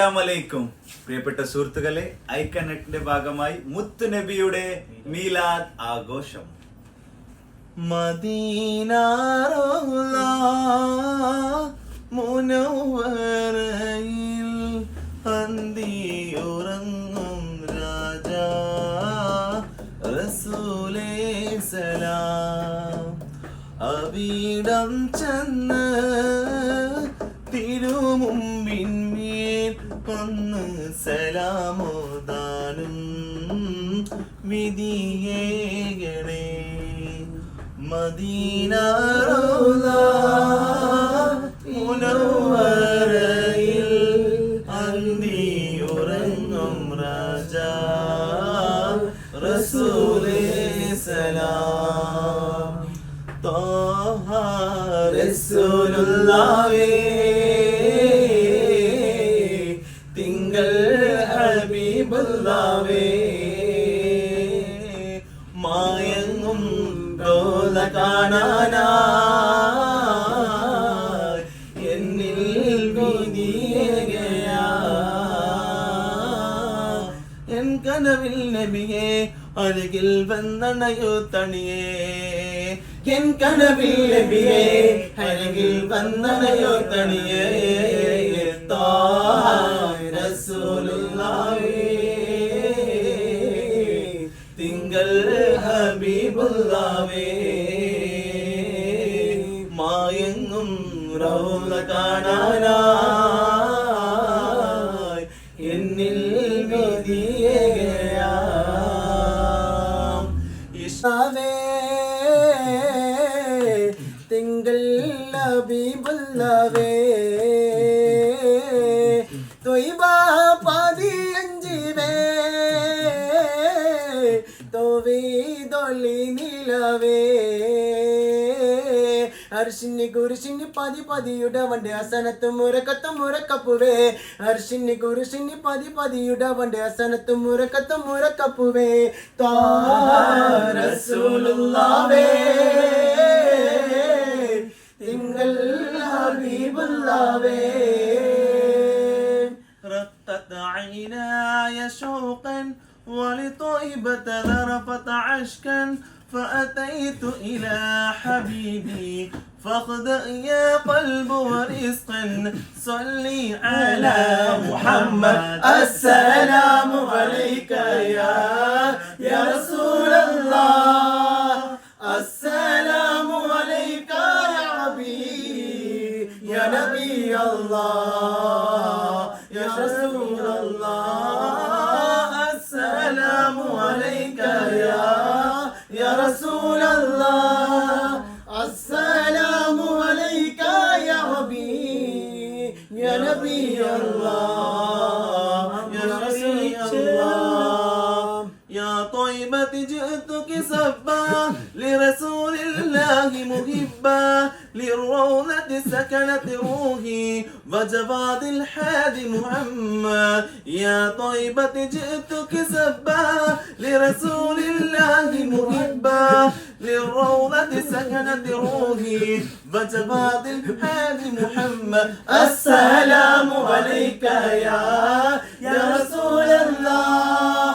അസ്സലാമലൈക്കും പ്രിയപ്പെട്ട സുഹൃത്തുക്കളെ, ഐക്കനെറ്റിന്റെ ഭാഗമായി മുത്ത് നബിയുടെ മീലാദ് ആഘോഷം. മദീന റൗള മുനവ്വറയിൽ അന്തിയുറങ്ങും രാജാ റസൂലേ സലാം. അവിടം ചെന്ന് തിരുമുമ്പിന്മേൽ ഒന്ന് സലാമോദാനും വിധിയേകണേ. മദീന റൗള മുനവ്വറയിൽ അന്തിയുറങ്ങും രാജാ റസൂലേ സലാം. ത്വാഹ റസൂലുള്ളാഹേ തിങ്കൾ ഹബീബുള്ളാഹേ മായങ്ങും റോള കാണാനായി എന്നിൽ വിധിയേകയാ. എൻ കനവിൽ നബിയേ അരികിൽ വന്നണയോ തണിയേ. എൻ കനവിൽ നബിയേ അരികിൽ വന്നണയോ തണിയേ. ത്വാഹ റസൂലുള്ളാഹേ തിങ്കൾ ഹബീബുള്ളാഹേ മായങ്ങും റൗള കാണാനായി എന്നിൽ വിധിയേകയാ. ഇഷ്ടാവേ തിങ്കൾ ഹബീബുള്ളാഹേ തൊയ്ബ പതിയഞ്ചിവേ തോവീതൊളി നിലവേ. അർശിനി കുരിശിനി പതി പതിയുടെ വണ്ടി അസനത്തും മുരക്കത്തും മുരക്കപ്പുവേ. അർശിനി കുരിശിനി പതി പതിയുടെ വണ്ടി അസനത്തും മുരക്കത്തും മുരക്കപ്പുവേ. ത്വാഹ റസൂലുള്ളാഹേ തിങ്കൾ ഹബീബുള്ളാഹേ. رقت عيناي شوقا ولطيبة ذرفت عشقا فأتيت إلى حبيبي فاخدأ يا قلب ورزقا صلي على محمد. السلام عليك يا رسول الله. السلام عليك يا حبيبي يا نبي الله يا رسول الله. السلام عليك يا رسول الله. السلام عليك يا حبيبي يا نبي الله يا رسول الله. يا طيبة جئتك سبا لرسول الله محبا للروضة سكنت روحي وجواد الحادي محمد. يا طيبة جئتك سبا لرسول الله محبا للروضة سكنت روحي وجواد الحادي محمد. السلام عليك يا رسول الله.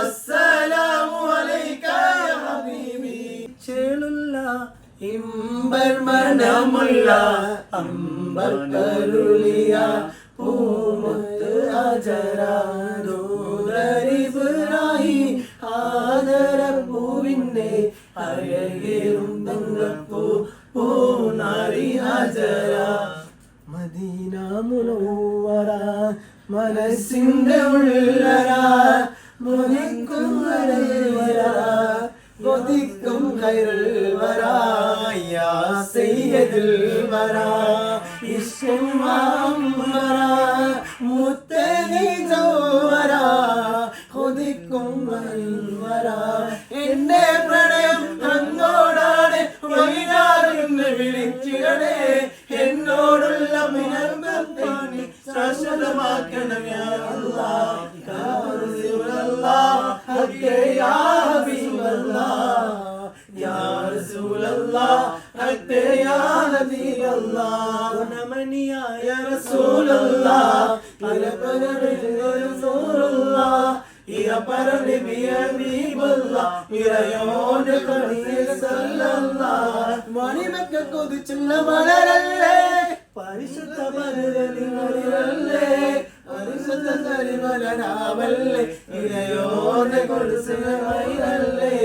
السلام عليك يا حبيبي. ചേലുള്ള ഇമ്പർ മനമുള്ള അമ്പർ കരുളിയ പൂമുത്ത് അജരാദൂരരിബ്രാഹിം ആദര പൂവിന്റെ അഴകേറും തങ്കപ്പൂ പൂനാരി ഹജര. മദീന മുനവ്വറ മനസ്സിന്റെ ഉള്ളറ മുനിക്കും വര കൊതിക്കും ഖൈറുൽ വരാ യാ സയ്യിദുൽ വരാ ഇഷ്ഖും മഅ്മറ മുത്തനി ജൗവരാ കൊതിക്കും വരാ. എന്റെ പ്രണയം അങ്ങോടാണ് വൈരാഗിനെ വിളിച്ചിടണേ. എന്നോടുള്ള മിനർബത്താനി ശാശ്വതമാക്കണം യാ അല്ലാഹ് യാ റസൂലല്ലാഹ് ഹക്കേ യാ ഹബീബല്ലാഹ് യാ റസൂലല്ലാഹ് ഹക്കേ യാ നബിയല്ലാഹ്. ഗുണമണിയായ റസൂലല്ലാഹ് പല പല മണിമക്ക കൊതിച്ചുള്ള മലരല്ലേ പരിശുദ്ധ മലരല്ലേ പരിശുദ്ധ കരിമലരാവല്ലേ ഇരയോന്റെ കൊടുസിനല്ലേ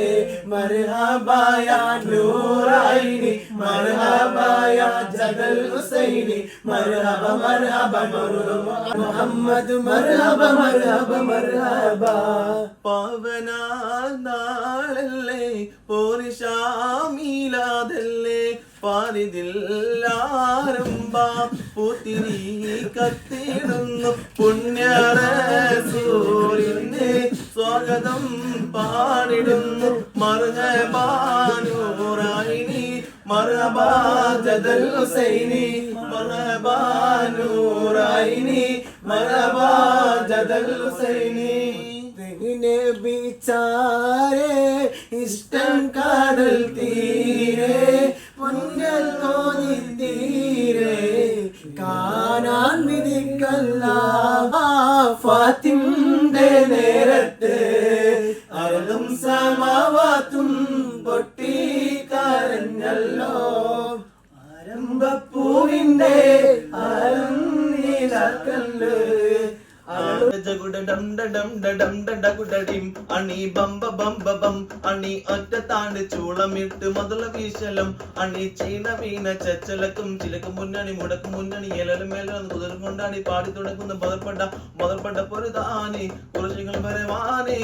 മർഹബായ നൂറൈനി മർഹബായ ജദൽ ഹുസൈനി മർഹബ മർഹബ മുഹമ്മദ് മർഹബ മർഹബ മർഹബ പാവന നാളല്ലേ പോരിഷാമീലാതല്ലേ പാരിതില്ലാരംഭ പൂത്തിരി കത്തിടുന്നു പുണ്യറസൂലിന്റെ സ്വാഗതം പാടിടുന്നു മർഹബാനൂറായിനി മർഹബാ ജദൽ ഹുസൈനി മർഹബാ നൂറായിനി മർഹബാ ജദൽ ഹുസൈനി ബിച്ചാരെ ഇഷ്ടം കാതൽ തീരെ പൊന്നൽ തോന്നി തീരെ കാണാൻ വിധിക്കല്ല ഫാത്തിന്റെ നേരത്ത് അരുളും സമാവാത്തും പൊട്ടി കരഞ്ഞല്ലോ ആരംഭപ്പൂവിന്റെ ആരം നീലക്കല്ല് അണി ബംബ ബംബ ബം അണി ഒറ്റ താണ്ട് ചൂളമിട്ട് മുതല വീശലം അണി ചീന വീണ ചെച്ചലക്കും ചിലക്കും മുന്നണി മുടക്കും മുന്നണി ഏലലും മേലും കുതിരും കൊണ്ടാണി പാടി തുടങ്ങുന്ന മുതൽപ്പെട്ട പൊരുതാനി കുറിച്ചുകൾ വരവാനേ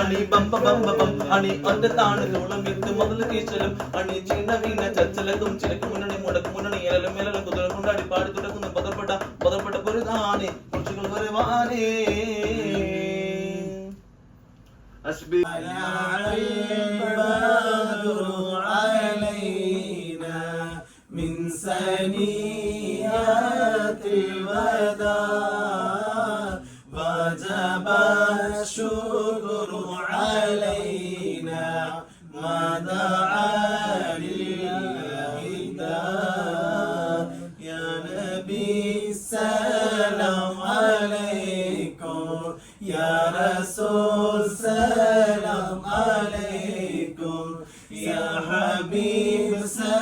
അണി ബംബ ബംബ ബം അണി ഒറ്റ താണ്ട് ചൂളമിട്ട് മുതല വീശലും അണി ചീന വീണ ചെച്ചലക്കും ചിലക്കും മുന്നണി മുടക്കും മുന്നണി ഏലലും മേലും കുതിരും കൊണ്ടാടി പാടി തുടങ്ങുന്ന പദപ്പെട്ട പൊരുതാനെ കുറിച്ചുകൾ വരവാനേ من ثنيات الوداع وجب الشكر علينا ما دعا للهداء يا نبي سلام عليكم يا رسول سلام عليكم يا حبيب سلام